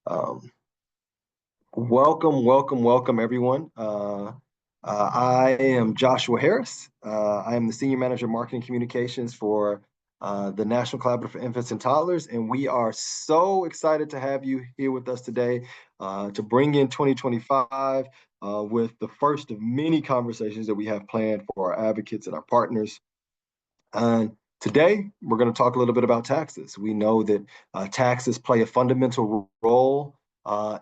Um, welcome, everyone. I am Joshua Harris. I am the Senior Manager of Marketing Communications for the National Collaborative for Infants and Toddlers, and we are so excited to have you here with us today to bring in 2025 with the first of many conversations that we have planned for our advocates and our partners. And today, we're going to talk a little bit about taxes. We know that taxes play a fundamental role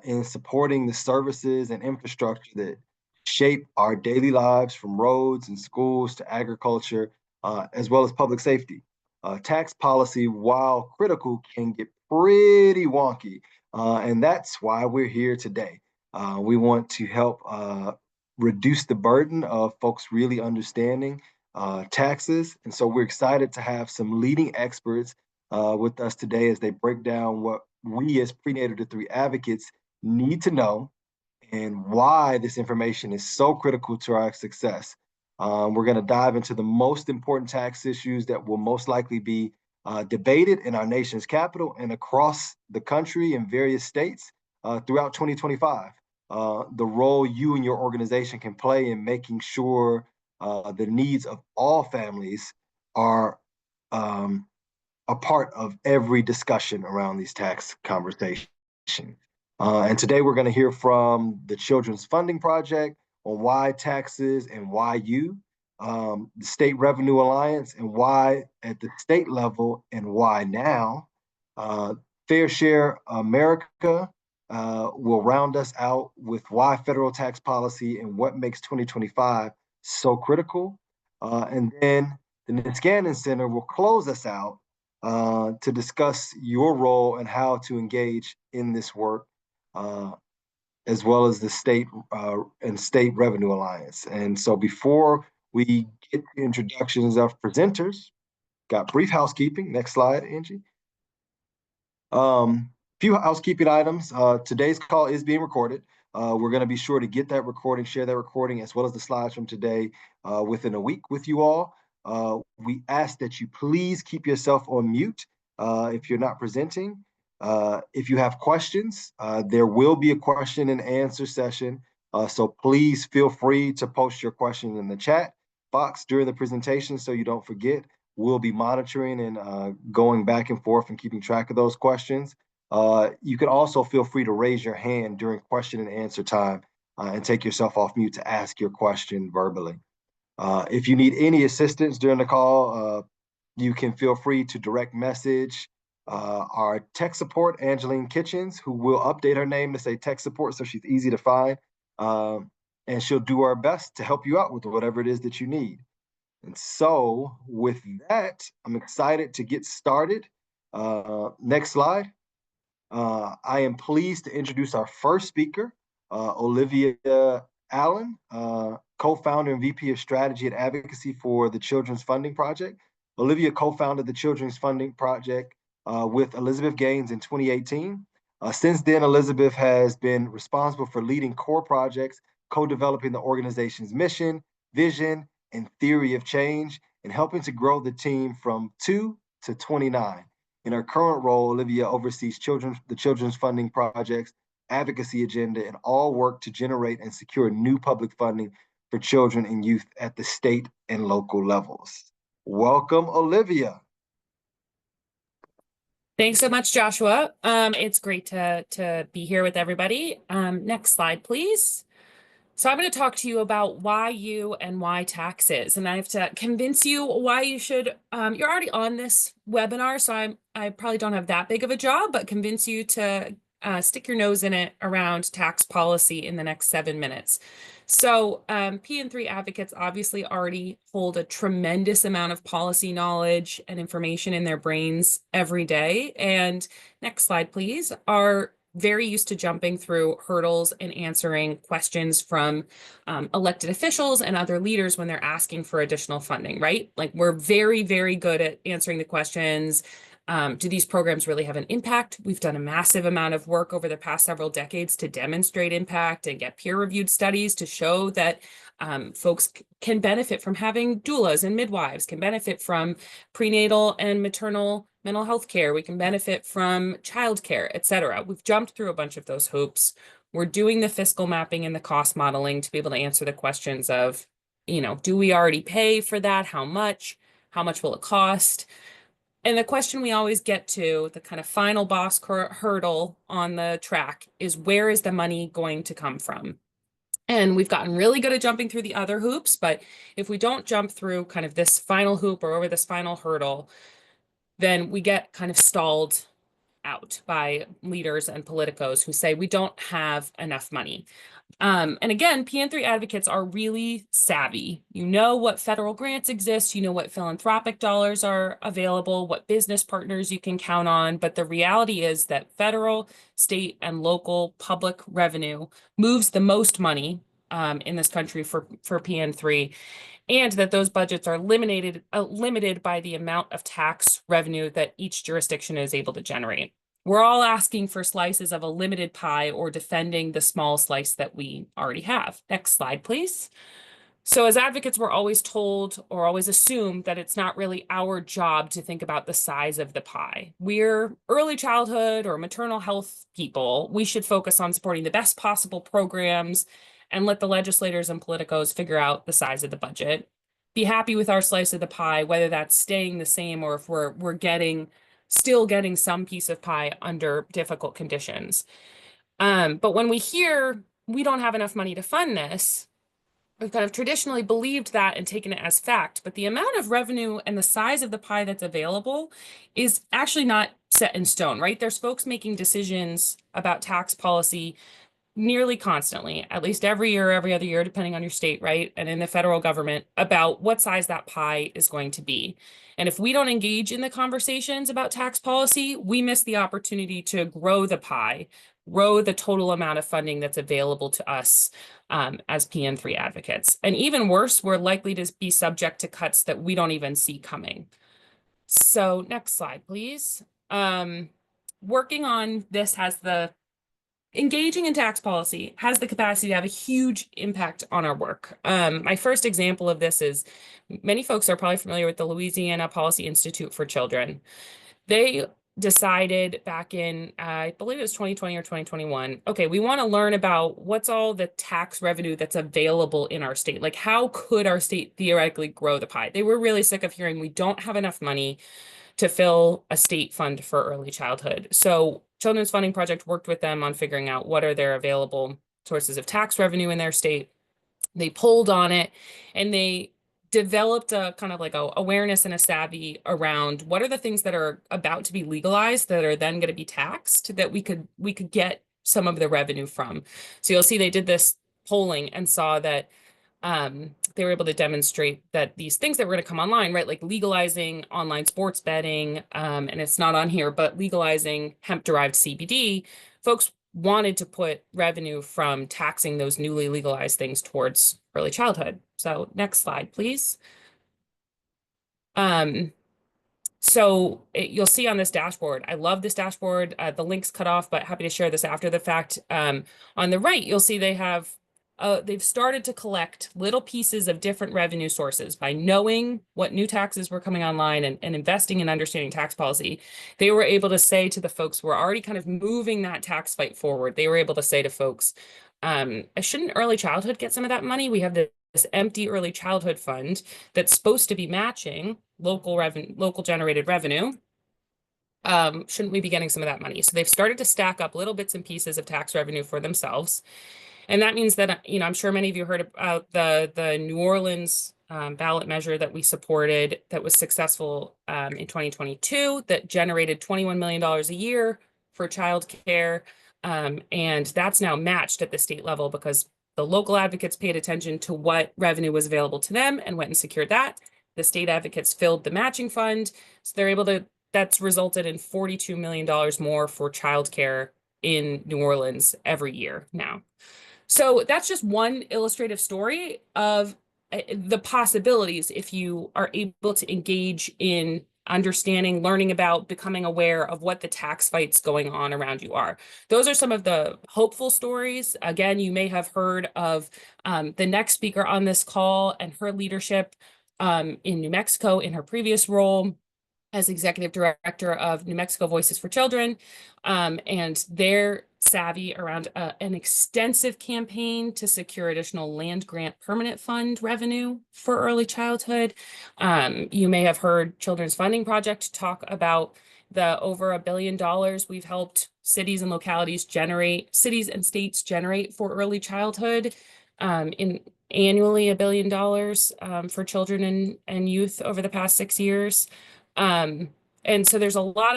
in supporting the services and infrastructure that shape our daily lives, from roads and schools to agriculture, as well as public safety. Tax policy, while critical, can get pretty wonky. And that's why we're here today. We want to help reduce the burden of folks really understanding taxes. And so we're excited to have some leading experts with us today as they break down what we as prenatal-to-three advocates need to know and why this information is so critical to our success. We're going to dive into the most important tax issues that will most likely be debated in our nation's capital and across the country in various states throughout 2025. The role you and your organization can play in making sure the needs of all families are a part of every discussion around these tax conversations. And today we're going to hear from the Children's Funding Project on why taxes and why you, the State Revenue Alliance and why at the state level and why now. Fair Share America will round us out with why federal tax policy and what makes 2025 so critical. And then the Niskanen Center will close us out to discuss your role and how to engage in this work, as well as the state and State Revenue Alliance. And so before we get to introductions of presenters, got brief housekeeping. Next slide, Angie. Few housekeeping items. Today's call is being recorded. We're going to be sure to get that recording, share that recording, as well as the slides from today within a week with you all. We ask that you please keep yourself on mute if you're not presenting. If you have questions, there will be a question and answer session. So please feel free to post your question in the chat box during the presentation so you don't forget. We'll be monitoring and going back and forth and keeping track of those questions. You can also feel free to raise your hand during question and answer time and take yourself off mute to ask your question verbally. If you need any assistance during the call, you can feel free to direct message our tech support, Angeline Kitchens, who will update her name to say tech support so she's easy to find. And she'll do her best to help you out with whatever it is that you need. And so with that, I'm excited to get started. Next slide. I am pleased to introduce our first speaker, Olivia Allen, co-founder and VP of Strategy and Advocacy for the Children's Funding Project. Olivia co-founded the Children's Funding Project with Elizabeth Gaines in 2018. Since then, Elizabeth has been responsible for leading core projects, co-developing the organization's mission, vision, and theory of change, and helping to grow the team from 2 to 29. In her current role, Olivia oversees the Children's Funding Project's advocacy agenda and all work to generate and secure new public funding for children and youth at the state and local levels. Welcome, Olivia. Thanks so much, Joshua. It's great to be here with everybody. Next slide, please. So I'm going to talk to you about why you and why taxes, and I have to convince you why you should. You're already on this webinar, so I probably don't have that big of a job, but convince you to stick your nose in it around tax policy in the next 7 minutes. So PN3 advocates obviously already hold a tremendous amount of policy knowledge and information in their brains every day. And next slide, please, are very used to jumping through hurdles and answering questions from elected officials and other leaders when they're asking for additional funding, right? Like we're very, very good at answering the questions, Do these programs really have an impact? We've done a massive amount of work over the past several decades to demonstrate impact and get peer-reviewed studies to show that folks can benefit from having doulas and midwives, can benefit from prenatal and maternal mental health care. We can benefit from childcare, et cetera. We've jumped through a bunch of those hoops. We're doing the fiscal mapping and the cost modeling to be able to answer the questions of, do we already pay for that? How much? How much will it cost? And the question we always get to, the kind of final boss hurdle on the track, is where is the money going to come from? And we've gotten really good at jumping through the other hoops, but if we don't jump through kind of this final hoop or over this final hurdle, then we get kind of stalled out by leaders and politicos who say we don't have enough money. And again, PN3 advocates are really savvy. You know what federal grants exist, you know what philanthropic dollars are available, what business partners you can count on. But the reality is that federal, state, and local public revenue moves the most money in this country for PN3, and that those budgets are limited by the amount of tax revenue that each jurisdiction is able to generate. We're all asking for slices of a limited pie or defending the small slice that we already have. Next slide, please. So as advocates, we're always told or always assume that it's not really our job to think about the size of the pie. We're early childhood or maternal health people. We should focus on supporting the best possible programs and let the legislators and politicos figure out the size of the budget. Be happy with our slice of the pie, whether that's staying the same or if we're still getting some piece of pie under difficult conditions. But when we hear we don't have enough money to fund this, we've kind of traditionally believed that and taken it as fact, but the amount of revenue and the size of the pie that's available is actually not set in stone, right? There's folks making decisions about tax policy nearly constantly, at least every year, every other year, depending on your state, right? And in the federal government about what size that pie is going to be. And if we don't engage in the conversations about tax policy, we miss the opportunity to grow the pie, grow the total amount of funding that's available to us as PN3 advocates. And even worse, we're likely to be subject to cuts that we don't even see coming. So next slide, please. Working on this engaging in tax policy has the capacity to have a huge impact on our work. My first example of this is many folks are probably familiar with the Louisiana Policy Institute for Children. They decided back in, I believe it was 2020 or 2021, okay, we want to learn about what's all the tax revenue that's available in our state. Like, how could our state theoretically grow the pie? They were really sick of hearing we don't have enough money to fill a state fund for early childhood. So Children's Funding Project worked with them on figuring out what are their available sources of tax revenue in their state. They pulled on it and they developed a kind of like a awareness and a savvy around what are the things that are about to be legalized that are then going to be taxed that we could get some of the revenue from. So you'll see they did this polling and saw that they were able to demonstrate that these things that were going to come online, right, like legalizing online sports betting, and it's not on here, but legalizing hemp-derived CBD, folks wanted to put revenue from taxing those newly legalized things towards early childhood. So next slide, please. So you'll see on this dashboard, I love this dashboard. The link's cut off, but happy to share this after the fact. On the right, you'll see they've started to collect little pieces of different revenue sources by knowing what new taxes were coming online and investing in understanding tax policy. They were able to say to the folks who were already kind of moving that tax fight forward, they were able to say to folks, shouldn't early childhood get some of that money? We have this empty early childhood fund that's supposed to be matching local generated revenue. Shouldn't we be getting some of that money? So they've started to stack up little bits and pieces of tax revenue for themselves. And that means that, I'm sure many of you heard about the New Orleans ballot measure that we supported that was successful in 2022 that generated $21 million a year for childcare. And that's now matched at the state level because the local advocates paid attention to what revenue was available to them and went and secured that. The state advocates filled the matching fund. So they're able to, that's resulted in $42 million more for childcare in New Orleans every year now. So that's just one illustrative story of the possibilities if you are able to engage in understanding, learning about, becoming aware of what the tax fights going on around you are. Those are some of the hopeful stories. Again, you may have heard of the next speaker on this call and her leadership in New Mexico in her previous role as executive director of New Mexico Voices for Children, and they're savvy around an extensive campaign to secure additional land grant permanent fund revenue for early childhood. You may have heard Children's Funding Project talk about the over $1 billion we've helped cities and localities generate, cities and states generate for early childhood, in annually $1 billion for children and youth over the past 6 years. And so there's a lot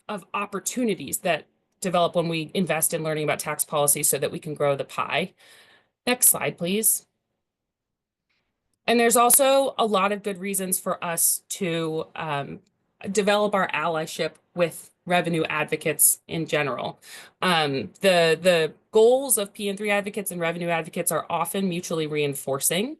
of opportunities that develop when we invest in learning about tax policy so that we can grow the pie. Next slide, please. And there's also a lot of good reasons for us to develop our allyship with revenue advocates in general. The goals of PN3 advocates and revenue advocates are often mutually reinforcing.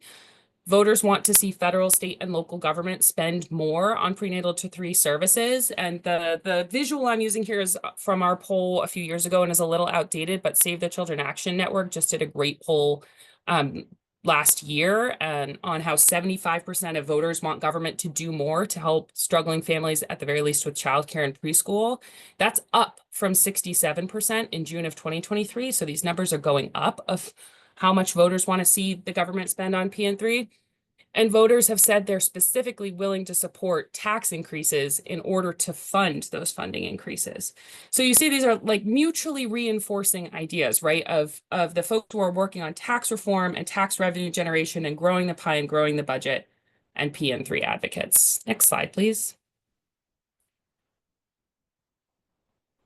Voters want to see federal, state, and local government spend more on prenatal-to-three services. And the visual I'm using here is from our poll a few years ago and is a little outdated, but Save the Children Action Network just did a great poll last year and on how 75% of voters want government to do more to help struggling families, at the very least, with childcare and preschool. That's up from 67% in June of 2023. So these numbers are going up of how much voters want to see the government spend on PN3. And voters have said they're specifically willing to support tax increases in order to fund those funding increases. So you see, these are like mutually reinforcing ideas, right? Of the folks who are working on tax reform and tax revenue generation and growing the pie and growing the budget, and PN3 advocates. Next slide, please.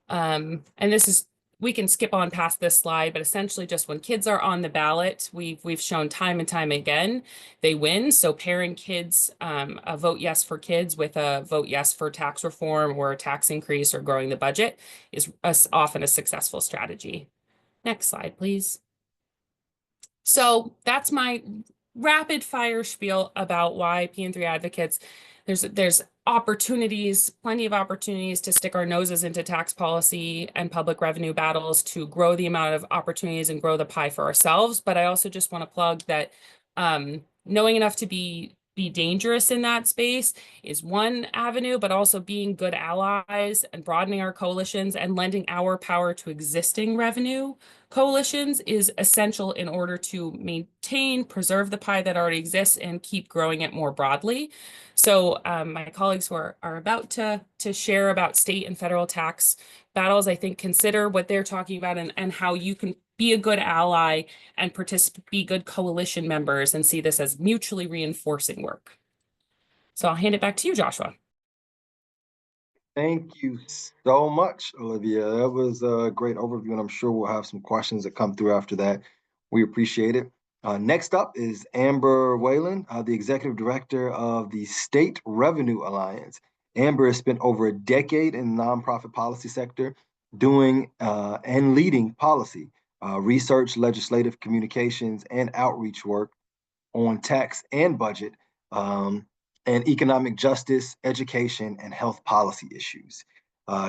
And this is, we can skip on past this slide, but essentially just when kids are on the ballot, we've shown time and time again, they win. So pairing kids, a vote yes for kids with a vote yes for tax reform or a tax increase or growing the budget is often a successful strategy. Next slide, please. So that's my rapid fire spiel about why PN3 advocates, there's opportunities, plenty of opportunities to stick our noses into tax policy and public revenue battles to grow the amount of opportunities and grow the pie for ourselves. But I also just want to plug that knowing enough to be dangerous in that space is one avenue, but also being good allies and broadening our coalitions and lending our power to existing revenue coalitions is essential in order to maintain, preserve the pie that already exists and keep growing it more broadly. So my colleagues who are about to share about state and federal tax battles, I think consider what they're talking about and how you can be a good ally and be good coalition members and see this as mutually reinforcing work. So I'll hand it back to you, Joshua. Thank you so much, Olivia. That was a great overview, and I'm sure we'll have some questions that come through after that. We appreciate it. Next up is Amber Whalen, the Executive Director of the State Revenue Alliance. Amber has spent over a decade in the nonprofit policy sector doing and leading policy, research, legislative communications, and outreach work on tax and budget, and economic justice, education, and health policy issues.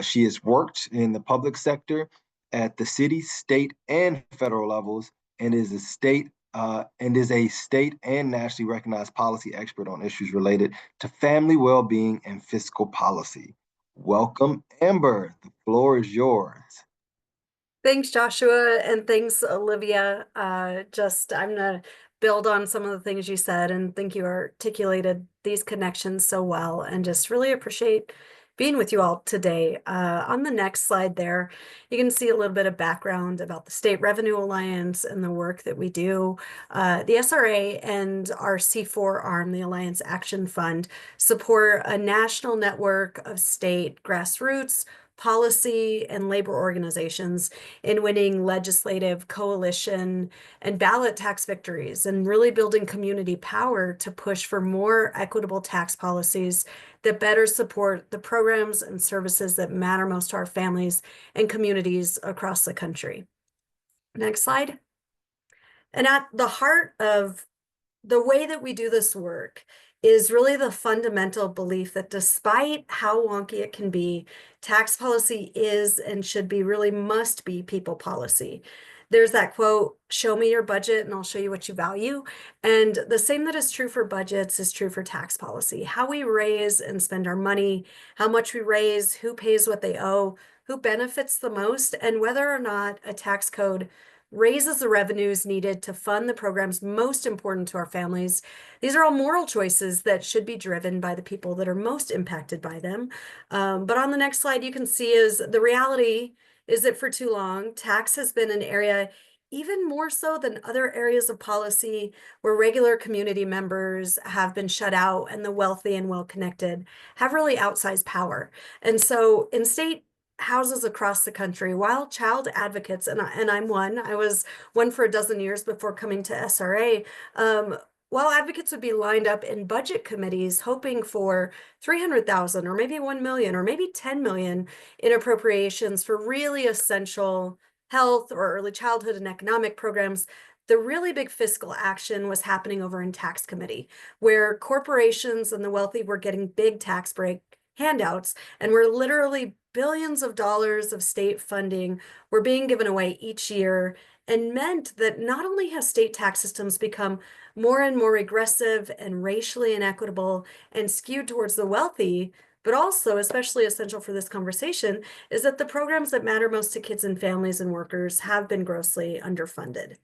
She has worked in the public sector at the city, state, and federal levels, and is a state and nationally recognized policy expert on issues related to family well-being and fiscal policy. Welcome, Amber. The floor is yours. Thanks, Joshua, and thanks, Olivia. I'm gonna build on some of the things you said and think you articulated these connections so well and just really appreciate being with you all today. On the next slide there, you can see a little bit of background about the State Revenue Alliance and the work that we do. The SRA and our C4 arm, the Alliance Action Fund, support a national network of state grassroots, policy, and labor organizations in winning legislative, coalition, and ballot tax victories, and really building community power to push for more equitable tax policies that better support the programs and services that matter most to our families and communities across the country. Next slide. And at the heart of the way that we do this work is really the fundamental belief that despite how wonky it can be, tax policy is and should be, really must be, people policy. There's that quote, "Show me your budget and I'll show you what you value." And the same that is true for budgets is true for tax policy. How we raise and spend our money, how much we raise, who pays what they owe, who benefits the most, and whether or not a tax code raises the revenues needed to fund the programs most important to our families. These are all moral choices that should be driven by the people that are most impacted by them. But on the next slide, you can see is the reality is that for too long, tax has been an area, even more so than other areas of policy, where regular community members have been shut out and the wealthy and well-connected have really outsized power. And so in state houses across the country, while child advocates, and I'm one, I was one for a dozen years before coming to SRA, while advocates would be lined up in budget committees hoping for 300,000 or maybe 1 million or maybe 10 million in appropriations for really essential health or early childhood and economic programs, the really big fiscal action was happening over in tax committee, where corporations and the wealthy were getting big tax break handouts, and where literally billions of dollars of state funding were being given away each year, and meant that not only have state tax systems become more and more regressive and racially inequitable and skewed towards the wealthy, but also, especially essential for this conversation, is that the programs that matter most to kids and families and workers have been grossly underfunded.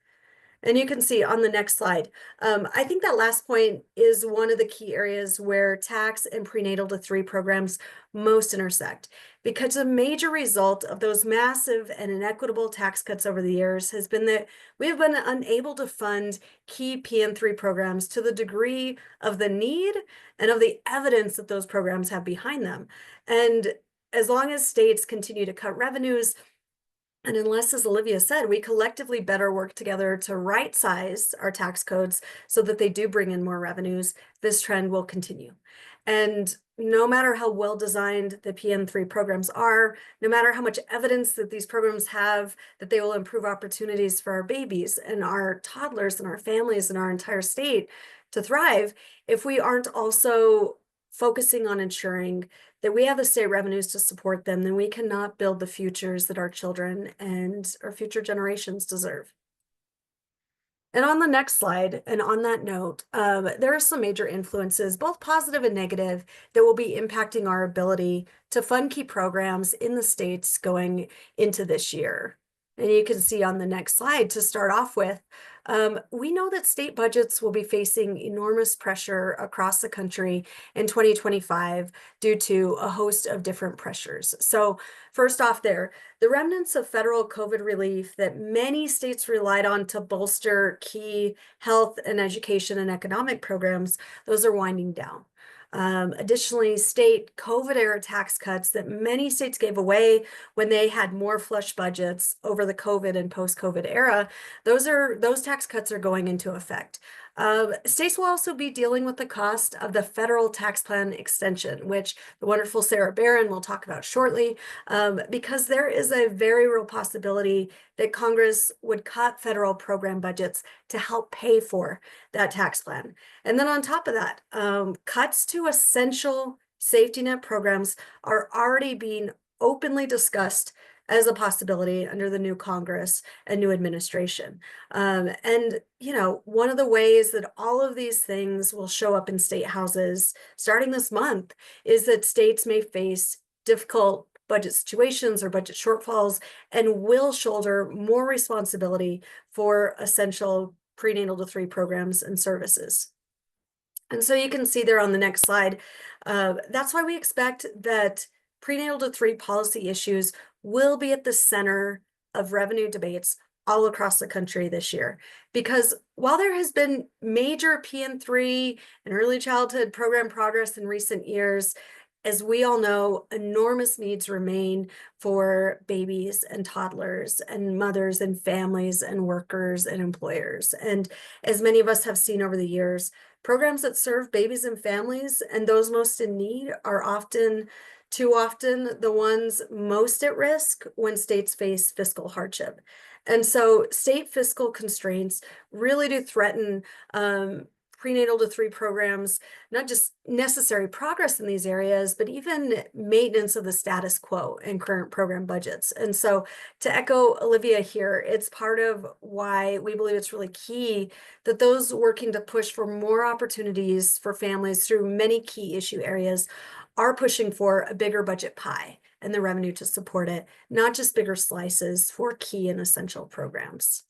And you can see on the next slide, I think that last point is one of the key areas where tax and prenatal-to-three programs most intersect, because a major result of those massive and inequitable tax cuts over the years has been that we have been unable to fund key PN3 programs to the degree of the need and of the evidence that those programs have behind them. And as long as states continue to cut revenues, and unless, as Olivia said, we collectively better work together to right size our tax codes so that they do bring in more revenues, this trend will continue. And no matter how well designed the PN3 programs are, no matter how much evidence that these programs have that they will improve opportunities for our babies and our toddlers and our families and our entire state to thrive, if we aren't also focusing on ensuring that we have the state revenues to support them, then we cannot build the futures that our children and our future generations deserve. And on the next slide, and on that note, there are some major influences, both positive and negative, that will be impacting our ability to fund key programs in the states going into this year. And you can see on the next slide, to start off with, we know that state budgets will be facing enormous pressure across the country in 2025 due to a host of different pressures. So first off there, the remnants of federal COVID relief that many states relied on to bolster key health and education and economic programs, those are winding down. Additionally, state COVID-era tax cuts that many states gave away when they had more flush budgets over the COVID and post-COVID era, those tax cuts are going into effect. States will also be dealing with the cost of the federal tax plan extension, which the wonderful Sarah Barron will talk about shortly, because there is a very real possibility that Congress would cut federal program budgets to help pay for that tax plan. And then on top of that, cuts to essential safety net programs are already being openly discussed as a possibility under the new Congress and new administration. And, you know, one of the ways that all of these things will show up in state houses starting this month is that states may face difficult budget situations or budget shortfalls and will shoulder more responsibility for essential prenatal-to-three programs and services. And so you can see there on the next slide, that's why we expect that prenatal-to-three policy issues will be at the center of revenue debates all across the country this year. Because while there has been major PN3 and early childhood program progress in recent years, as we all know, enormous needs remain for babies and toddlers and mothers and families and workers and employers. And as many of us have seen over the years, programs that serve babies and families and those most in need are too often the ones most at risk when states face fiscal hardship. And so state fiscal constraints really do threaten prenatal-to-three programs, not just necessary progress in these areas, but even maintenance of the status quo in current program budgets. And so to echo Olivia here, it's part of why we believe it's really key that those working to push for more opportunities for families through many key issue areas are pushing for a bigger budget pie and the revenue to support it, not just bigger slices for key and essential programs.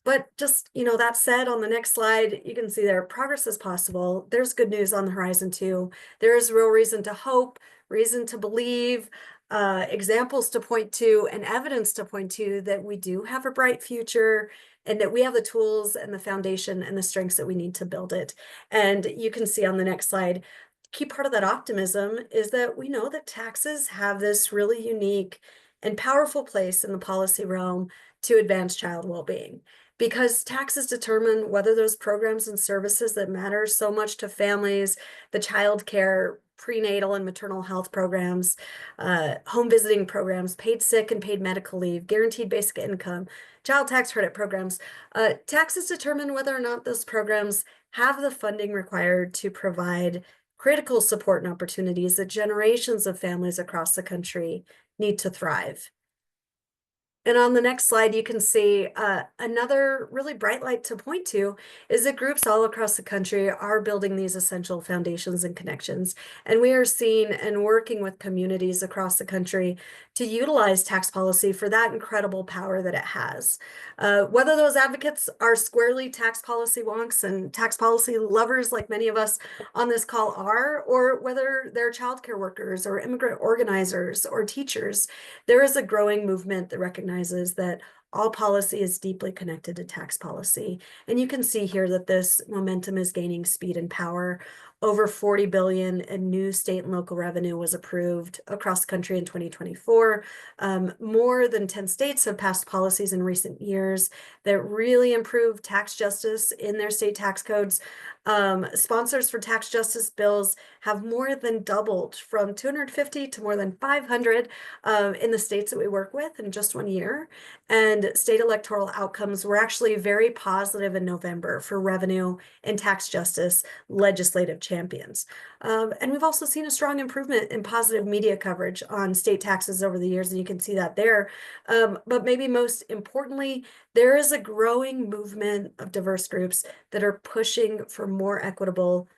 But just, that said, on the next slide, you can see there progress is possible. There's good news on the horizon too. There is real reason to hope, reason to believe, examples to point to, and evidence to point to that we do have a bright future and that we have the tools and the foundation and the strengths that we need to build it. And you can see on the next slide, key part of that optimism is that we know that taxes have this really unique and powerful place in the policy realm to advance child well-being, because taxes determine whether those programs and services that matter so much to families, the child care, prenatal and maternal health programs, home visiting programs, paid sick and paid medical leave, guaranteed basic income, child tax credit programs, taxes determine whether or not those programs have the funding required to provide critical support and opportunities that generations of families across the country need to thrive. And on the next slide, you can see another really bright light to point to is that groups all across the country are building these essential foundations and connections. And we are seeing and working with communities across the country to utilize tax policy for that incredible power that it has. Whether those advocates are squarely tax policy wonks and tax policy lovers like many of us on this call are, or whether they're childcare workers or immigrant organizers or teachers, there is a growing movement that recognizes that all policy is deeply connected to tax policy. And you can see here that this momentum is gaining speed and power. Over 40 billion in new state and local revenue was approved across the country in 2024. More than 10 states have passed policies in recent years that really improve tax justice in their state tax codes. Sponsors for tax justice bills have more than doubled from 250 to more than 500 in the states that we work with in just 1 year. And state electoral outcomes were actually very positive in November for revenue and tax justice legislative champions. And we've also seen a strong improvement in positive media coverage on state taxes over the years, and you can see that there. But maybe most importantly, there is a growing movement of diverse groups that are pushing for more equitable,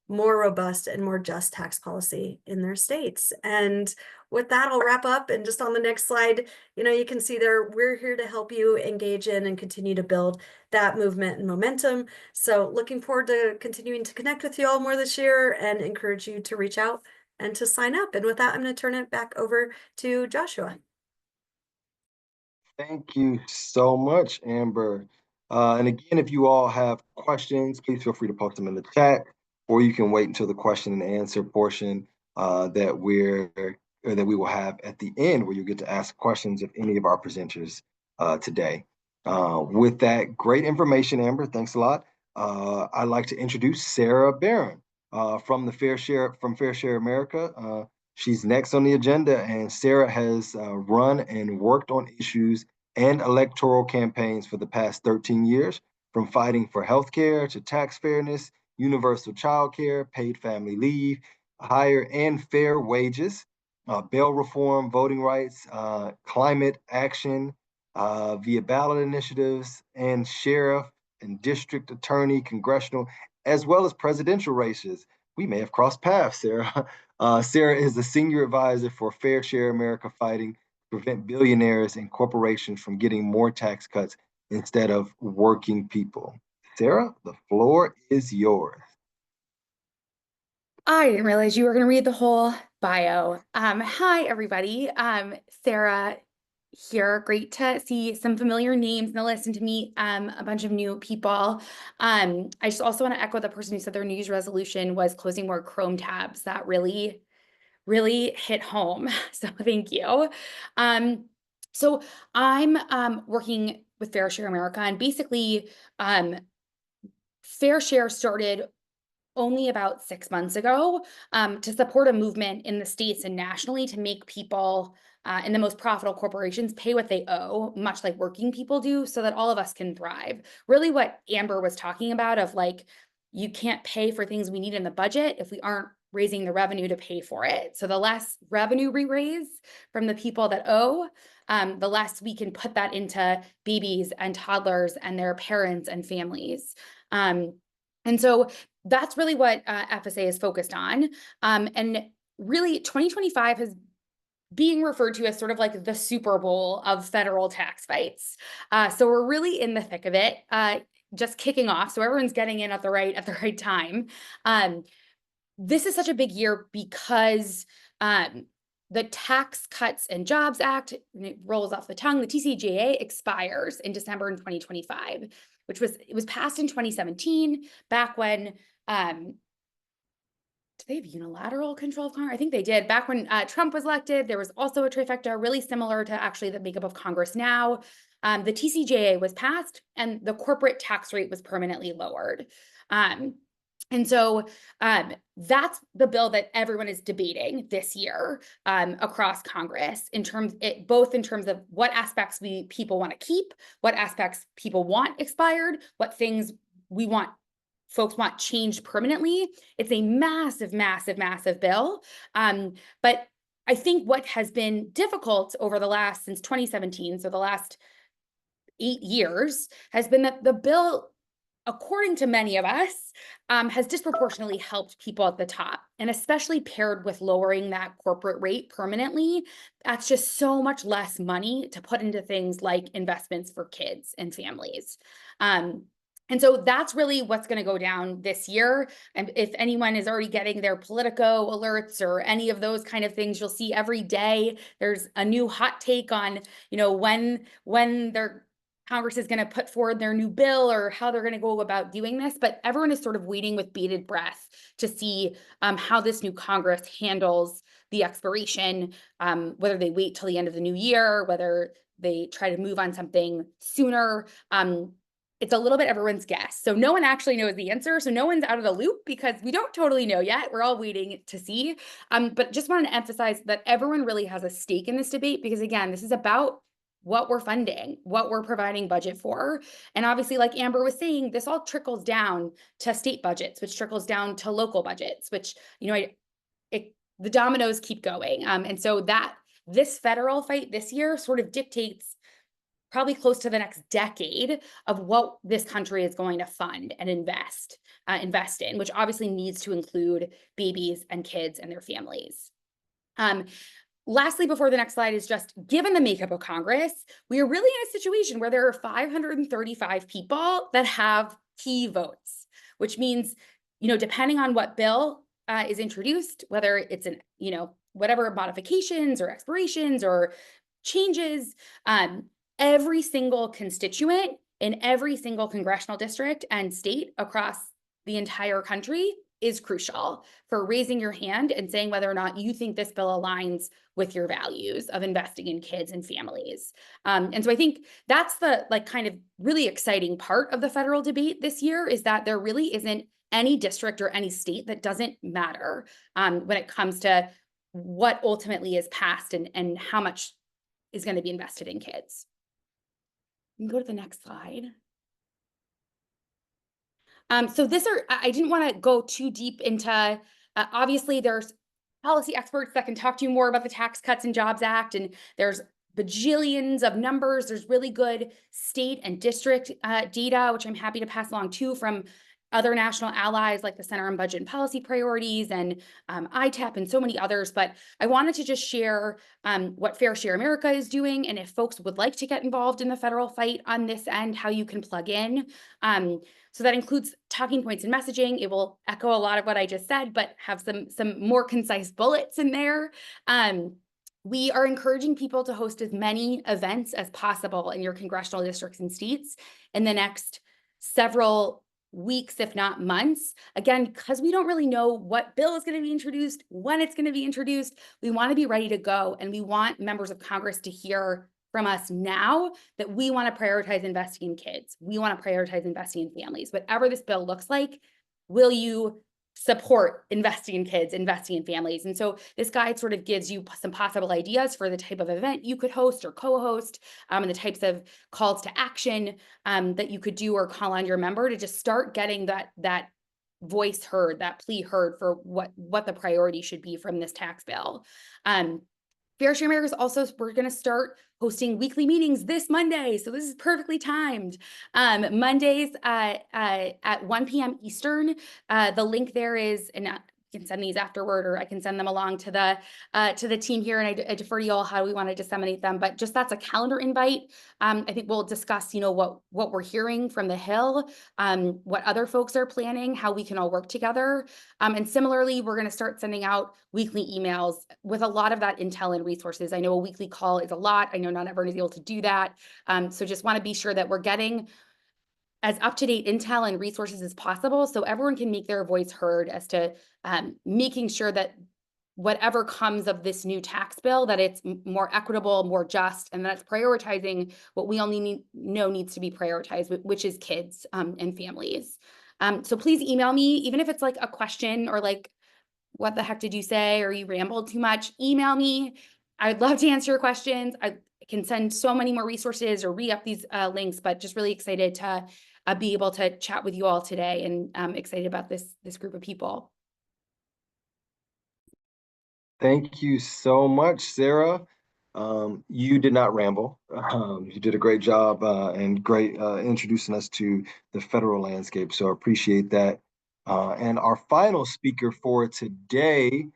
more robust, and more just tax policy in their states. And with that, I'll wrap up. And just on the next slide, you can see there, we're here to help you engage in and continue to build that movement and momentum. So looking forward to continuing to connect with you all more this year and encourage you to reach out and to sign up. And with that, I'm going to turn it back over to Joshua. Thank you so much, Amber. And again, if you all have questions, please feel free to post them in the chat, or you can wait until the question and answer portion that we will have at the end, where you get to ask questions of any of our presenters today. With that great information, Amber, thanks a lot. I'd like to introduce Sarah Barron from Fair Share America. She's next on the agenda, and Sarah has run and worked on issues and electoral campaigns for the past 13 years, from fighting for healthcare to tax fairness, universal childcare, paid family leave, higher and fair wages, bail reform, voting rights, climate action, via ballot initiatives, and sheriff and district attorney, congressional, as well as presidential races. We may have crossed paths, Sarah. Sarah is the senior advisor for Fair Share America, fighting to prevent billionaires and corporations from getting more tax cuts instead of working people. Sarah, the floor is yours. I didn't realize you were going to read the whole bio. Hi, everybody. Sarah here. Great to see some familiar names in the list and to meet a bunch of new people. I just also want to echo the person who said their New Year's resolution was closing more Chrome tabs. That really hit home. So thank you. So I'm working with Fair Share America, and basically Fair Share started only about 6 months ago to support a movement in the states and nationally to make people in the most profitable corporations pay what they owe, much like working people do, so that all of us can thrive. Really what Amber was talking about of you can't pay for things we need in the budget if we aren't raising the revenue to pay for it. So the less revenue we raise from the people that owe, the less we can put that into babies and toddlers and their parents and families. And so that's really what FSA is focused on. And really 2025 has being referred to as sort of like the Super Bowl of federal tax fights. So we're really in the thick of it, just kicking off. So everyone's getting in at the right time. This is such a big year because the Tax Cuts and Jobs Act, and it rolls off the tongue, the TCJA expires in December in 2025, it was passed in 2017, back when, do they have unilateral control of Congress? I think they did. Back when Trump was elected, there was also a trifecta really similar to actually the makeup of Congress now. The TCJA was passed and the corporate tax rate was permanently lowered. And so that's the bill that everyone is debating this year across Congress both in terms of what aspects people want to keep, what aspects people want expired, what things folks want changed permanently. It's a massive, massive, massive bill. But I think what has been difficult since 2017, so the last 8 years, has been that the bill, according to many of us, has disproportionately helped people at the top, and especially paired with lowering that corporate rate permanently. That's just so much less money to put into things like investments for kids and families. And so that's really what's going to go down this year. And if anyone is already getting their Politico alerts or any of those kind of things, you'll see every day there's a new hot take on, when their Congress is going to put forward their new bill or how they're going to go about doing this. But everyone is sort of waiting with bated breath to see how this new Congress handles the expiration, whether they wait till the end of the new year, whether they try to move on something sooner. It's a little bit everyone's guess. So no one actually knows the answer. So no one's out of the loop because we don't totally know yet. We're all waiting to see. But just wanted to emphasize that everyone really has a stake in this debate because, again, this is about what we're funding, what we're providing budget for. And obviously, like Amber was saying, this all trickles down to state budgets, which trickles down to local budgets, which, the dominoes keep going. And so this federal fight this year sort of dictates probably close to the next decade of what this country is going to fund and invest in, which obviously needs to include babies and kids and their families. Lastly, before the next slide, is just given the makeup of Congress, we are really in a situation where there are 535 people that have key votes, which means, depending on what bill is introduced, whether it's whatever modifications or expirations or changes, every single constituent in every single congressional district and state across the entire country is crucial for raising your hand and saying whether or not you think this bill aligns with your values of investing in kids and families. And so I think that's the kind of really exciting part of the federal debate this year, is that there really isn't any district or any state that doesn't matter when it comes to what ultimately is passed and how much is going to be invested in kids. You can go to the next slide. So I didn't want to go too deep into, obviously there's policy experts that can talk to you more about the Tax Cuts and Jobs Act, and there's bajillions of numbers. There's really good state and district data, which I'm happy to pass along too from other national allies like the Center on Budget and Policy Priorities and ITEP and so many others. But I wanted to just share what Fair Share America is doing, and if folks would like to get involved in the federal fight on this end, how you can plug in. So that includes talking points and messaging. It will echo a lot of what I just said, but have some more concise bullets in there. We are encouraging people to host as many events as possible in your congressional districts and states in the next several weeks, if not months. Again, because we don't really know what bill is going to be introduced, when it's going to be introduced, we want to be ready to go. And we want members of Congress to hear from us now that we want to prioritize investing in kids. We want to prioritize investing in families. Whatever this bill looks like, will you support investing in kids, investing in families? And so this guide sort of gives you some possible ideas for the type of event you could host or co-host, and the types of calls to action that you could do or call on your member to just start getting that voice heard, that plea heard for what the priority should be from this tax bill. Fair Share Makers also, we're going to start hosting weekly meetings this Monday. So this is perfectly timed. Mondays at 1 p.m. Eastern. The link there is, and you can send these afterward, or I can send them along to the team here, and I defer to you all how we want to disseminate them. But just that's a calendar invite. I think we'll discuss, what we're hearing from the Hill, what other folks are planning, how we can all work together. And similarly, we're going to start sending out weekly emails with a lot of that intel and resources. I know a weekly call is a lot. I know not everyone is able to do that. So just want to be sure that we're getting as up-to-date intel and resources as possible, so everyone can make their voice heard as to making sure that whatever comes of this new tax bill, that it's more equitable, more just, and that's prioritizing what we only know needs to be prioritized, which is kids and families. So please email me, even if it's like a question or like, what the heck did you say, or you rambled too much, email me. I'd love to answer your questions. I can send so many more resources or re-up these links, but just really excited to be able to chat with you all today, and I'm excited about this group of people. Thank you so much, Sarah. You did not ramble. You did a great job and great introducing us to the federal landscape. So I appreciate that. And our final speaker for today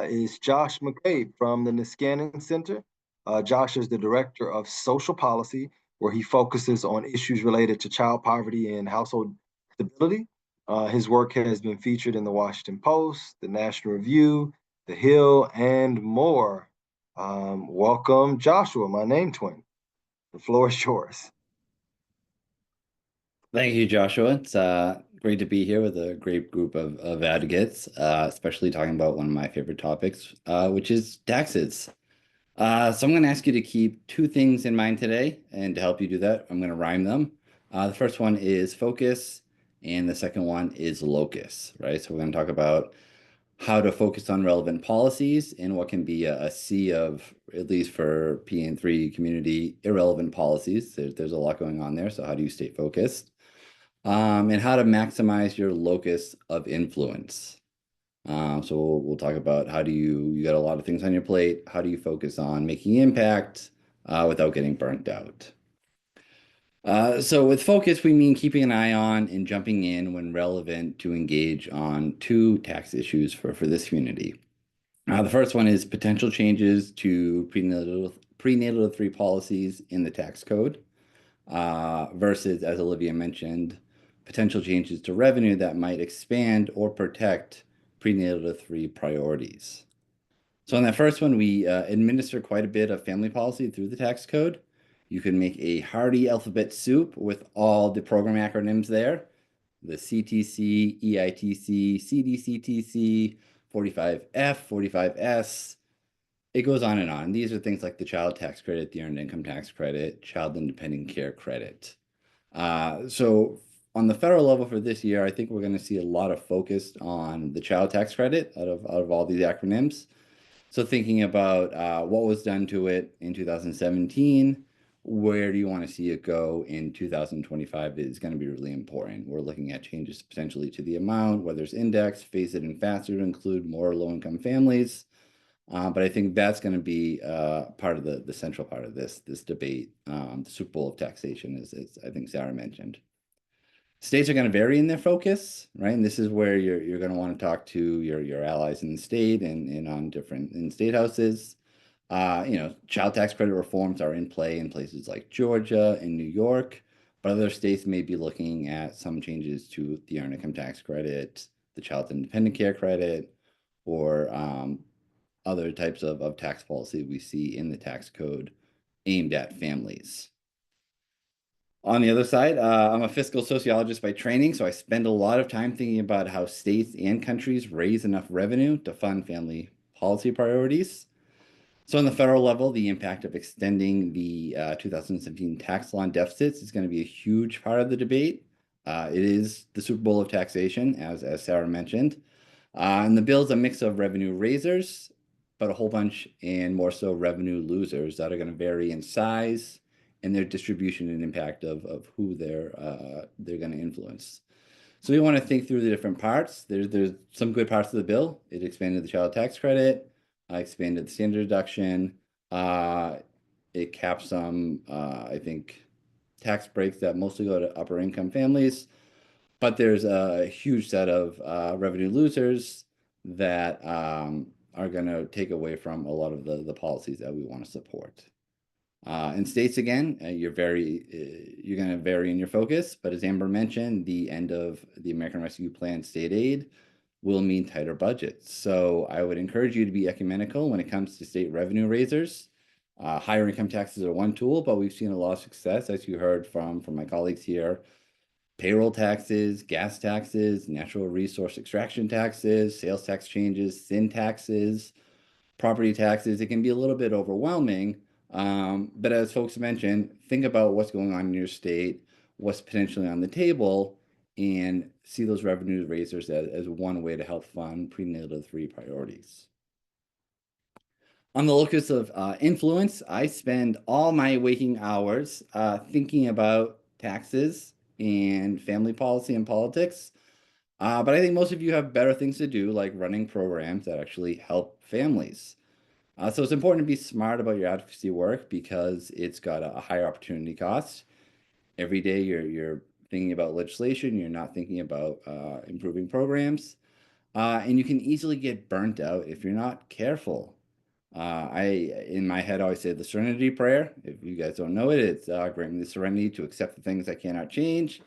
is Josh McCabe from the Niskanen Center. Josh is the Director of Social Policy, where he focuses on issues related to child poverty and household stability. His work has been featured in the Washington Post, the National Review, the Hill, and more. Welcome, Joshua, my name twin. The floor is yours. Thank you, Joshua. It's great to be here with a great group of advocates, especially talking about one of my favorite topics, which is taxes. So I'm going to ask you to keep two things in mind today, and to help you do that, I'm going to rhyme them. The first one is focus, and the second one is locus, right? So we're going to talk about how to focus on relevant policies in what can be a sea of, at least for PN3 community, irrelevant policies. There's a lot going on there. So how do you stay focused? And how to maximize your locus of influence. So we'll talk about how do you got a lot of things on your plate. How do you focus on making impact without getting burnt out? So with focus, we mean keeping an eye on and jumping in when relevant to engage on two tax issues for this community. The first one is potential changes to prenatal-to-three policies in the tax code versus, as Olivia mentioned, potential changes to revenue that might expand or protect prenatal-to-three priorities. So on that first one, we administer quite a bit of family policy through the tax code. You can make a hearty alphabet soup with all the program acronyms there. The CTC, EITC, CDCTC, 45F, 45S. It goes on and on. These are things like the child tax credit, the earned income tax credit, child independent care credit. So on the federal level for this year, I think we're going to see a lot of focus on the child tax credit out of all these acronyms. So thinking about what was done to it in 2017, where do you want to see it go in 2025 is going to be really important. We're looking at changes potentially to the amount, whether it's index, phase it in faster to include more low-income families. But I think that's going to be part of the central part of this debate, the Super Bowl of taxation, as I think Sarah mentioned. States are going to vary in their focus, right? And this is where you're going to want to talk to your allies in the state and on different in state houses. Child tax credit reforms are in play in places like Georgia and New York, but other states may be looking at some changes to the earned income tax credit, the child independent care credit, or other types of tax policy we see in the tax code aimed at families. On the other side, I'm a fiscal sociologist by training, so I spend a lot of time thinking about how states and countries raise enough revenue to fund family policy priorities. So on the federal level, the impact of extending the 2017 tax law deficits is going to be a huge part of the debate. It is the Super Bowl of taxation, as Sarah mentioned. And the bill is a mix of revenue raisers, but a whole bunch and more so revenue losers that are going to vary in size and their distribution and impact of who they're going to influence. So we want to think through the different parts. There's some good parts of the bill. It expanded the child tax credit, expanded the standard deduction. It caps some, I think, tax breaks that mostly go to upper income families. But there's a huge set of revenue losers that are going to take away from a lot of the policies that we want to support. In states, again, you're going to vary in your focus, but as Amber mentioned, the end of the American Rescue Plan state aid will mean tighter budgets. So I would encourage you to be ecumenical when it comes to state revenue raisers. Higher income taxes are one tool, but we've seen a lot of success, as you heard from my colleagues here. Payroll taxes, gas taxes, natural resource extraction taxes, sales tax changes, sin taxes, property taxes. It can be a little bit overwhelming. But as folks mentioned, think about what's going on in your state, what's potentially on the table, and see those revenue raisers as one way to help fund prenatal-to-three priorities. On the locus of influence, I spend all my waking hours thinking about taxes and family policy and politics. But I think most of you have better things to do, like running programs that actually help families. So it's important to be smart about your advocacy work because it's got a higher opportunity cost. Every day you're thinking about legislation, you're not thinking about improving programs. And you can easily get burnt out if you're not careful. In my head, I always say the Serenity Prayer. If you guys don't know it, it's grant me the serenity to accept the things I cannot change,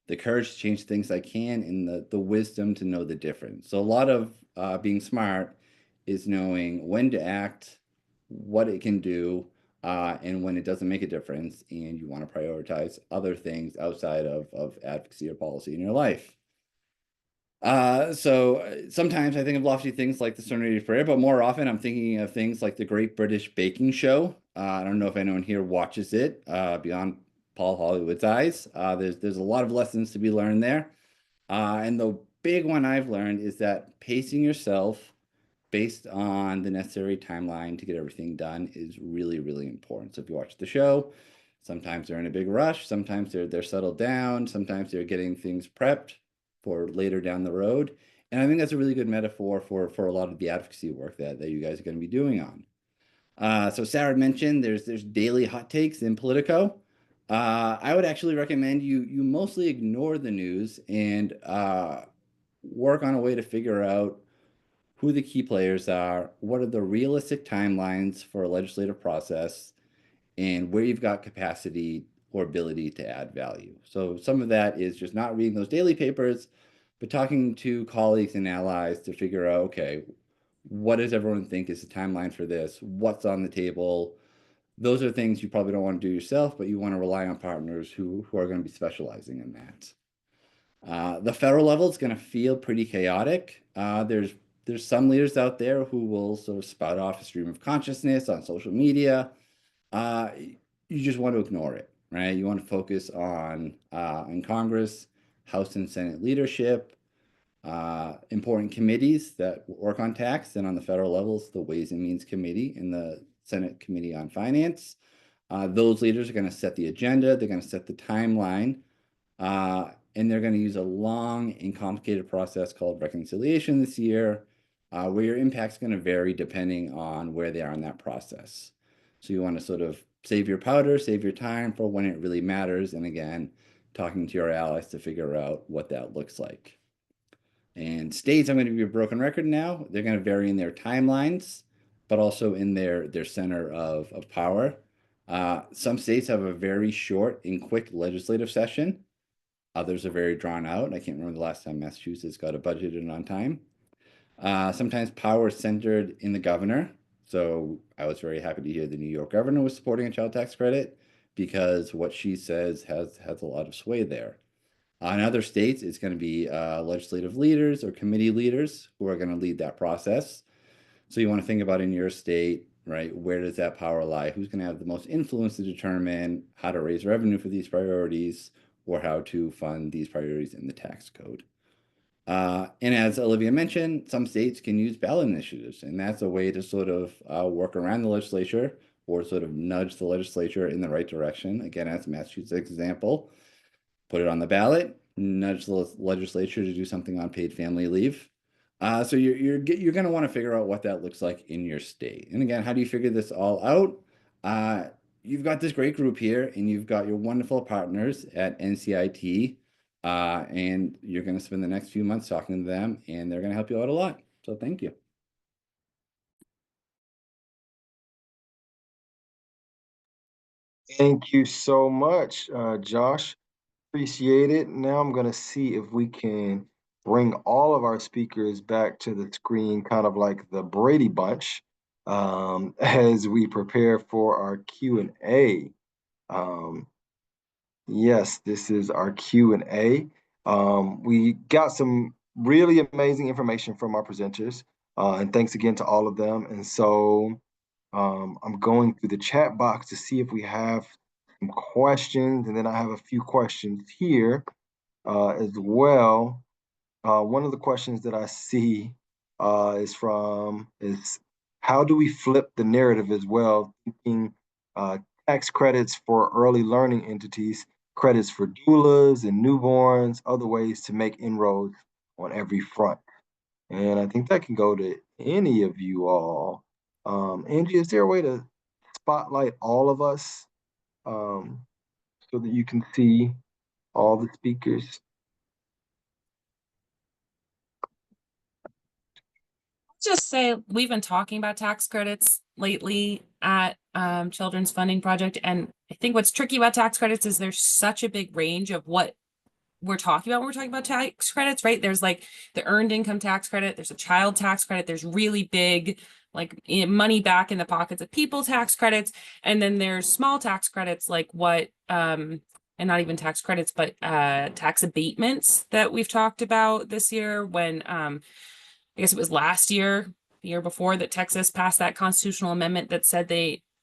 the courage to change things I can, and the wisdom to know the difference. So a lot of being smart is knowing when to act, what it can do, and when it doesn't make a difference, and you want to prioritize other things outside of advocacy or policy in your life. So sometimes I think of lofty things like the Serenity Prayer, but more often I'm thinking of things like the Great British Baking Show. I don't know if anyone here watches it beyond Paul Hollywood's eyes. There's a lot of lessons to be learned there. And the big one I've learned is that pacing yourself based on the necessary timeline to get everything done is really, really important. So if you watch the show, sometimes they're in a big rush, sometimes they're settled down, sometimes they're getting things prepped for later down the road. And I think that's a really good metaphor for a lot of the advocacy work that you guys are going to be doing on. So Sarah mentioned there's daily hot takes in Politico. I would actually recommend you mostly ignore the news and work on a way to figure out who the key players are, what are the realistic timelines for a legislative process, and where you've got capacity or ability to add value. So some of that is just not reading those daily papers, but talking to colleagues and allies to figure out, okay, what does everyone think is the timeline for this? What's on the table? Those are things you probably don't want to do yourself, but you want to rely on partners who are going to be specializing in that. The federal level is going to feel pretty chaotic. There's some leaders out there who will sort of spout off a stream of consciousness on social media. You just want to ignore it, right? You want to focus on in Congress, House and Senate leadership, important committees that work on tax, and on the federal levels, the Ways and Means Committee and the Senate Committee on Finance. Those leaders are going to set the agenda, they're going to set the timeline, and they're going to use a long and complicated process called reconciliation this year, where your impact's going to vary depending on where they are in that process. So you want to sort of save your powder, save your time for when it really matters. And again, talking to your allies to figure out what that looks like. And states, I'm going to give you a broken record now. They're going to vary in their timelines, but also in their center of power. Some states have a very short and quick legislative session. Others are very drawn out. I can't remember the last time Massachusetts got a budget in on time. Sometimes power is centered in the governor. So I was very happy to hear the New York governor was supporting a child tax credit because what she says has a lot of sway there. In other states, it's going to be legislative leaders or committee leaders who are going to lead that process. So you want to think about in your state, right? Where does that power lie? Who's going to have the most influence to determine how to raise revenue for these priorities or how to fund these priorities in the tax code? And as Olivia mentioned, some states can use ballot initiatives, and that's a way to sort of work around the legislature or sort of nudge the legislature in the right direction. Again, as Massachusetts example, put it on the ballot, nudge the legislature to do something on paid family leave. So you're going to want to figure out what that looks like in your state. And again, how do you figure this all out? You've got this great group here, and you've got your wonderful partners at NCIT, and you're going to spend the next few months talking to them, and they're going to help you out a lot. So thank you. Thank you so much, Josh. Appreciate it. Now I'm going to see if we can bring all of our speakers back to the screen, kind of like the Brady Bunch, as we prepare for our Q&A. Yes, this is our Q&A. We got some really amazing information from our presenters, and thanks again to all of them. And so I'm going through the chat box to see if we have some questions, and then I have a few questions here as well. One of the questions that I see is how do we flip the narrative as well, thinking tax credits for early learning entities, credits for doulas and newborns, other ways to make inroads on every front. And I think that can go to any of you all. Angie, is there a way to spotlight all of us so that you can see all the speakers? Just say we've been talking about tax credits lately at Children's Funding Project, and I think what's tricky about tax credits is there's such a big range of what we're talking about when we're talking about tax credits, right? There's like the earned income tax credit, there's a child tax credit, there's really big like money back in the pockets of people tax credits, and then there's small tax credits like what and not even tax credits, but tax abatements that we've talked about this year when I guess it was last year, the year before, that Texas passed that constitutional amendment that said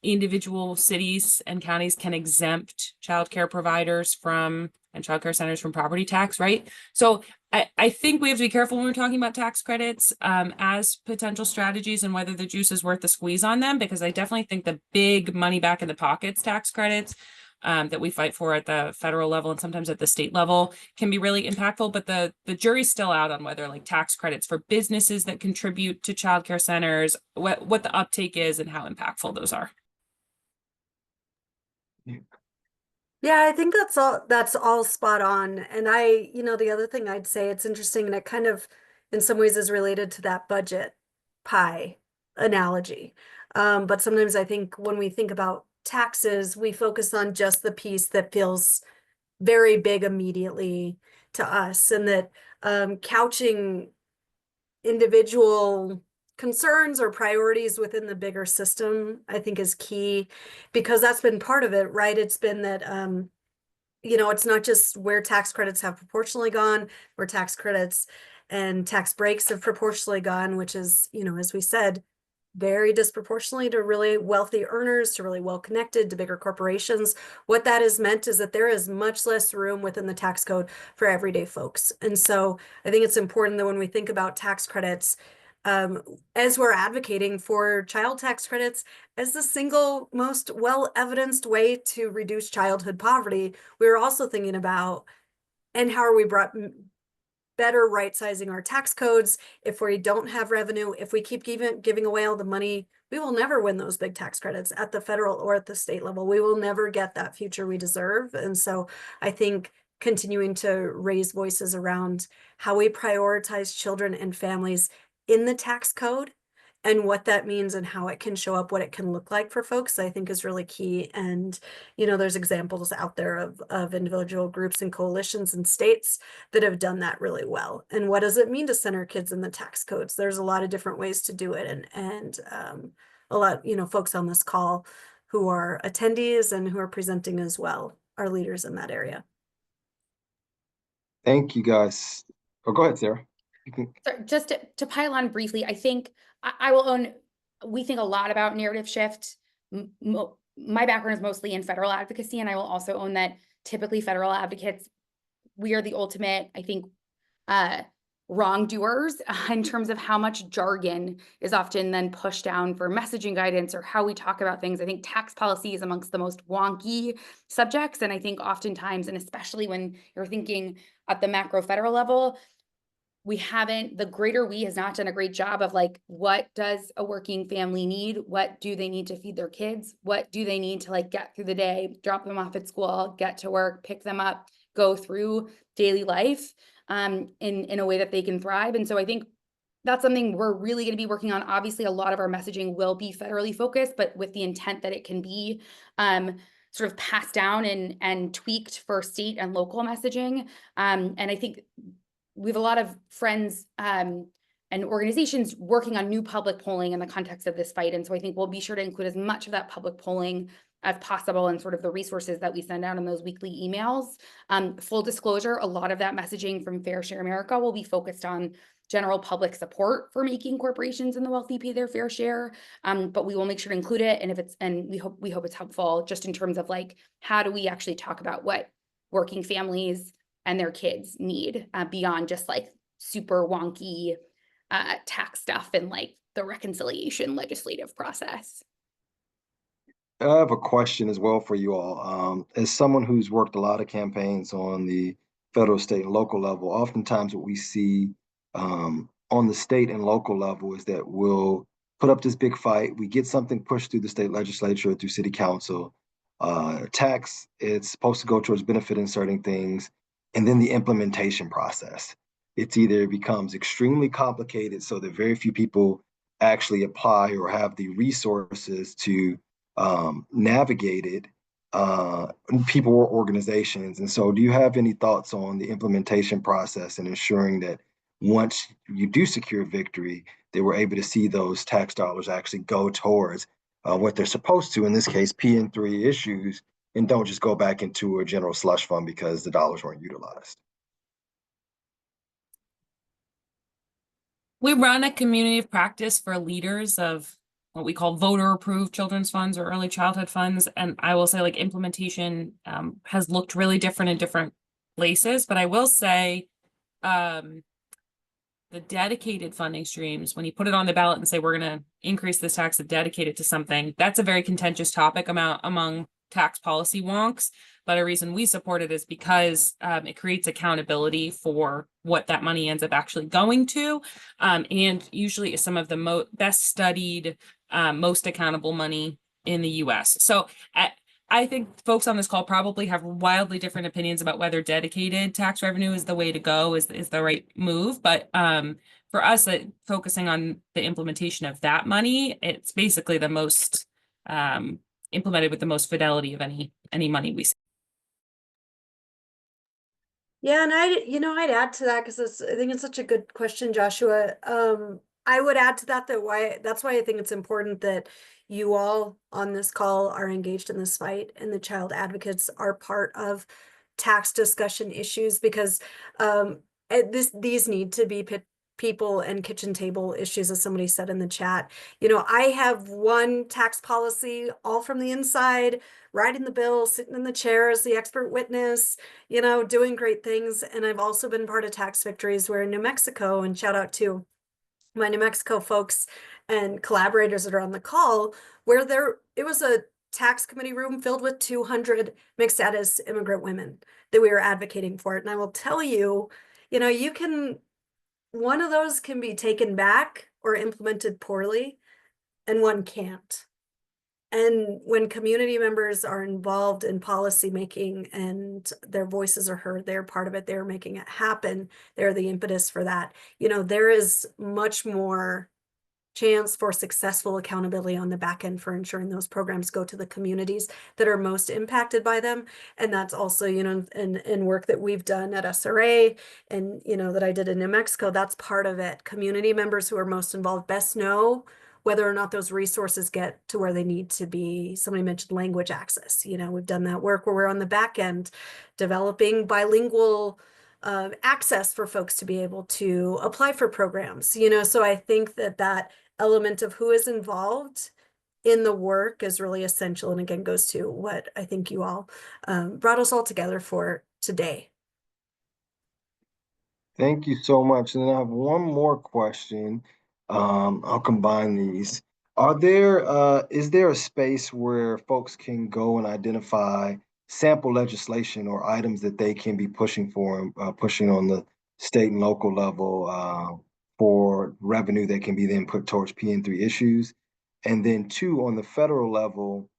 individual cities and counties can exempt childcare providers and childcare centers from property tax, right? So I think we have to be careful when we're talking about tax credits as potential strategies and whether the juice is worth the squeeze on them, because I definitely think the big money back in the pockets tax credits that we fight for at the federal level and sometimes at the state level can be really impactful, but the jury's still out on whether like tax credits for businesses that contribute to childcare centers, what the uptake is and how impactful those are. Yeah, I think that's all spot on. And the other thing I'd say, it's interesting, and it kind of in some ways is related to that budget pie analogy. But sometimes I think when we think about taxes, we focus on just the piece that feels very big immediately to us, and that couching individual concerns or priorities within the bigger system, I think, is key, because that's been part of it, right? It's been that it's not just where tax credits have proportionally gone, where tax credits and tax breaks have proportionally gone, which is, as we said, very disproportionately to really wealthy earners, to really well-connected, to bigger corporations. What that has meant is that there is much less room within the tax code for everyday folks. And so I think it's important that when we think about tax credits, as we're advocating for child tax credits as the single most well-evidenced way to reduce childhood poverty, we're also thinking about, and how are we better right-sizing our tax codes? If we don't have revenue, if we keep giving away all the money, we will never win those big tax credits at the federal or at the state level. We will never get that future we deserve. And so I think continuing to raise voices around how we prioritize children and families in the tax code and what that means and how it can show up, what it can look like for folks, I think is really key. And, there's examples out there of individual groups and coalitions and states that have done that really well. And what does it mean to center kids in the tax codes? There's a lot of different ways to do it. And a lot, folks on this call who are attendees and who are presenting as well are leaders in that area. Thank you, guys. Oh, go ahead, Sarah. So just to pile on briefly, I think I will own, we think a lot about narrative shift. My background is mostly in federal advocacy, and I will also own that typically federal advocates, we are the ultimate, I think, wrongdoers in terms of how much jargon is often then pushed down for messaging guidance or how we talk about things. I think tax policy is amongst the most wonky subjects. And I think oftentimes, and especially when you're thinking at the macro federal level, the greater we has not done a great job of like, what does a working family need? What do they need to feed their kids? What do they need to like get through the day, drop them off at school, get to work, pick them up, go through daily life in a way that they can thrive. And so I think that's something we're really going to be working on. Obviously, a lot of our messaging will be federally focused, but with the intent that it can be sort of passed down and tweaked for state and local messaging. And I think we have a lot of friends and organizations working on new public polling in the context of this fight. And so I think we'll be sure to include as much of that public polling as possible and sort of the resources that we send out in those weekly emails. Full disclosure, a lot of that messaging from Fair Share America will be focused on general public support for making corporations and the wealthy pay their fair share. But we will make sure to include it. And we hope it's helpful just in terms of like, how do we actually talk about what working families and their kids need beyond just like super wonky tax stuff and like the reconciliation legislative process. I have a question as well for you all. As someone who's worked a lot of campaigns on the federal, state, and local level, oftentimes what we see on the state and local level is that we'll put up this big fight. We get something pushed through the state legislature or through city council. Tax, it's supposed to go towards benefiting certain things. And then the implementation process. It's either becomes extremely complicated so that very few people actually apply or have the resources to navigate it, people or organizations. And so do you have any thoughts on the implementation process and ensuring that once you do secure victory, that we're able to see those tax dollars actually go towards what they're supposed to, in this case, PN3 issues, and don't just go back into a general slush fund because the dollars weren't utilized? We run a community of practice for leaders of what we call voter approved children's funds or early childhood funds. And I will say like implementation has looked really different in different places, but I will say the dedicated funding streams, when you put it on the ballot and say, we're going to increase this tax and dedicate it to something, that's a very contentious topic among tax policy wonks. But a reason we support it is because it creates accountability for what that money ends up actually going to. And usually is some of the best studied, most accountable money in the US. So I think folks on this call probably have wildly different opinions about whether dedicated tax revenue is the way to go, is the right move. But for us, focusing on the implementation of that money, it's basically the most implemented with the most fidelity of any money we see. Yeah, and I'd add to that because I think it's such a good question, Joshua. I would add to that that's why I think it's important that you all on this call are engaged in this fight and the child advocates are part of tax discussion issues, because these need to be people and kitchen table issues, as somebody said in the chat. I have one tax policy all from the inside, writing the bill, sitting in the chair as the expert witness, doing great things. And I've also been part of tax victories where in New Mexico, and shout out to my New Mexico folks and collaborators that are on the call, where it was a tax committee room filled with 200 mixed status immigrant women that we were advocating for it. And I will tell you, one of those can be taken back or implemented poorly, and one can't. And when community members are involved in policy making and their voices are heard, they're part of it, they're making it happen, they're the impetus for that. There is much more chance for successful accountability on the back end for ensuring those programs go to the communities that are most impacted by them. And that's also, in work that we've done at SRA and, that I did in New Mexico, that's part of it. Community members who are most involved best know whether or not those resources get to where they need to be. Somebody mentioned language access. We've done that work where we're on the back end developing bilingual access for folks to be able to apply for programs. So I think that element of who is involved in the work is really essential, and again goes to what I think you all brought us all together for today. Thank you so much. And then I have one more question. I'll combine these. Is there a space where folks can go and identify sample legislation or items that they can be pushing for, pushing on the state and local level, for revenue that can be then put towards PN3 issues? And then two, on the federal level,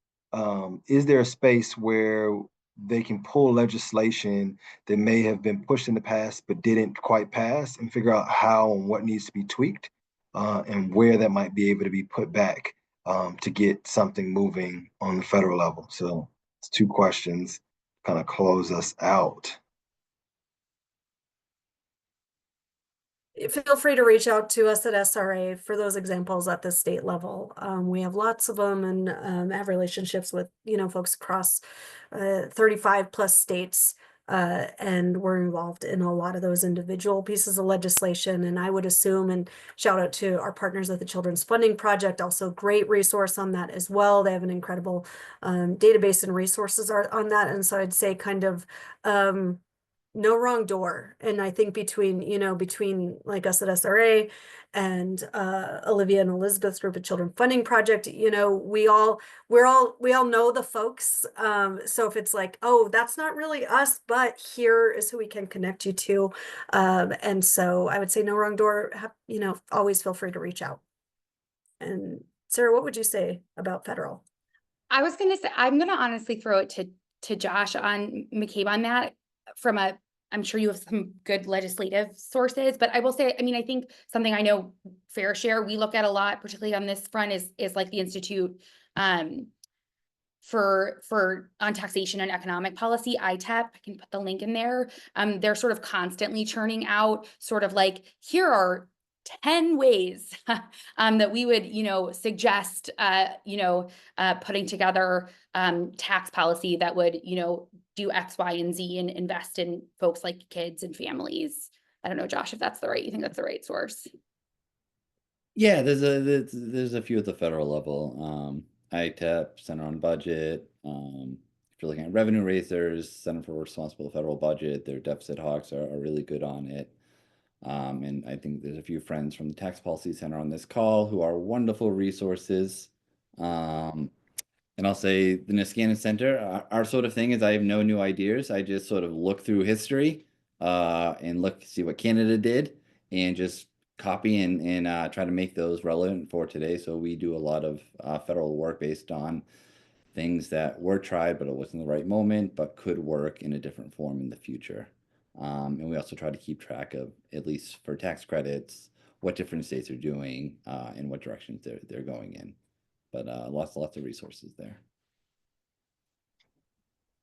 is there a space where they can pull legislation that may have been pushed in the past but didn't quite pass, and figure out how and what needs to be tweaked, and where that might be able to be put back, to get something moving on the federal level? So it's two questions, kind of close us out. Feel free to reach out to us at SRA for those examples at the state level. We have lots of them, and have relationships with, folks across 35 plus states. And we're involved in a lot of those individual pieces of legislation. And I would assume, and shout out to our partners at the Children's Funding Project, also great resource on that as well. They have an incredible database and resources on that. And so I'd say kind of no wrong door. And I think between like us at SRA and Olivia and Elizabeth's group at Children Funding Project, we all know the folks. So if it's like, oh, that's not really us, but here is who we can connect you to. And so I would say no wrong door. Always feel free to reach out. And Sarah, what would you say about federal? I was going to say, I'm going to honestly throw it to Josh on McCabe on that. I'm sure you have some good legislative sources, but I will say, I think something I know fair share we look at a lot, particularly on this front, is like the Institute for on taxation and economic policy, ITEP. I can put the link in there. They're sort of constantly churning out sort of like, here are 10 ways that we would, suggest, putting together tax policy that would, do X, Y, and Z and invest in folks like kids and families. I don't know, Josh, if you think that's the right source. Yeah, there's a few at the federal level. ITEP, Center on Budget. If you're looking at revenue raisers, Center for Responsible Federal Budget, their deficit hawks are really good on it. And I think there's a few friends from the Tax Policy Center on this call who are wonderful resources. And I'll say the Niskanen Center, our sort of thing is I have no new ideas. I just sort of look through history and see what Canada did and just copy and try to make those relevant for today. So we do a lot of federal work based on things that were tried, but it wasn't the right moment, but could work in a different form in the future. And we also try to keep track of, at least for tax credits, what different states are doing and what directions they're going in. But lots of resources there.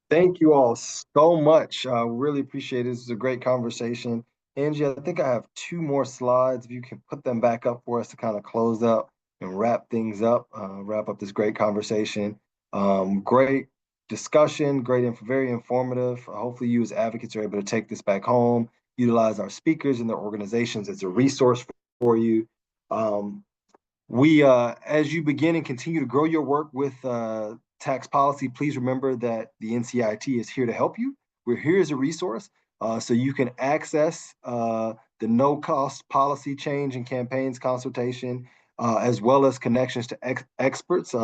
Thank you all so much. Really appreciate it. This is a great conversation. Angie, I think I have two more slides. If you can put them back up for us to kind of close up and wrap things up, wrap up this great conversation. Great discussion, very informative. Hopefully you as advocates are able to take this back home, utilize our speakers and their organizations as a resource for you. As you begin and continue to grow your work with tax policy, please remember that the NCIT is here to help you. We're here as a resource, so you can access the no-cost policy change and campaigns consultation, as well as connections to experts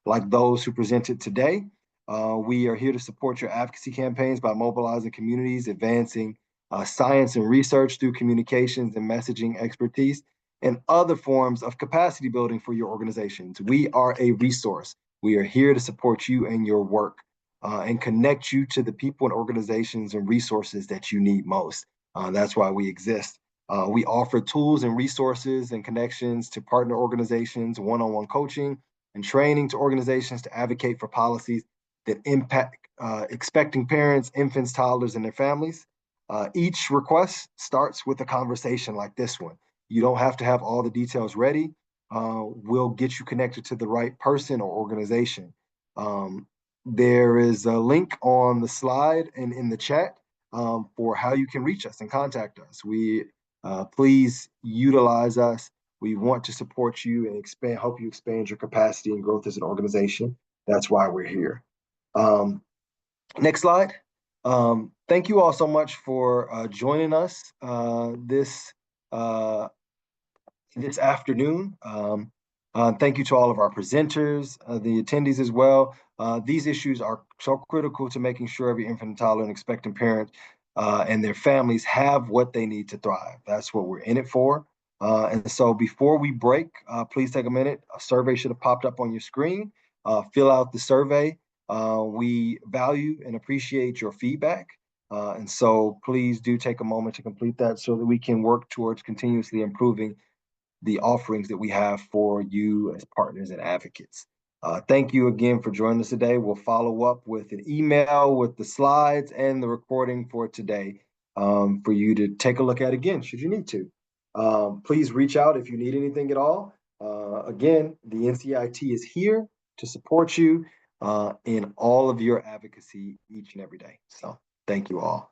like those who presented today. We are here to support your advocacy campaigns by mobilizing communities, advancing science and research through communications and messaging expertise, and other forms of capacity building for your organizations. We are a resource. We are here to support you and your work and connect you to the people and organizations and resources that you need most. That's why we exist. We offer tools and resources and connections to partner organizations, one-on-one coaching and training to organizations to advocate for policies that impact expecting parents, infants, toddlers, and their families. Each request starts with a conversation like this one. You don't have to have all the details ready. We'll get you connected to the right person or organization. There is a link on the slide and in the chat for how you can reach us and contact us. Please utilize us. We want to support you and help you expand your capacity and growth as an organization. That's why we're here. Next slide. Thank you all so much for joining us this afternoon. Thank you to all of our presenters, the attendees as well. These issues are so critical to making sure every infant and toddler and expectant parent and their families have what they need to thrive. That's what we're in it for. And so before we break, please take a minute. A survey should have popped up on your screen. Fill out the survey. We value and appreciate your feedback. And so please do take a moment to complete that so that we can work towards continuously improving the offerings that we have for you as partners and advocates. Thank you again for joining us today. We'll follow up with an email with the slides and the recording for today for you to take a look at again, should you need to. Please reach out if you need anything at all. Again, the NCIT is here to support you in all of your advocacy each and every day. So thank you all.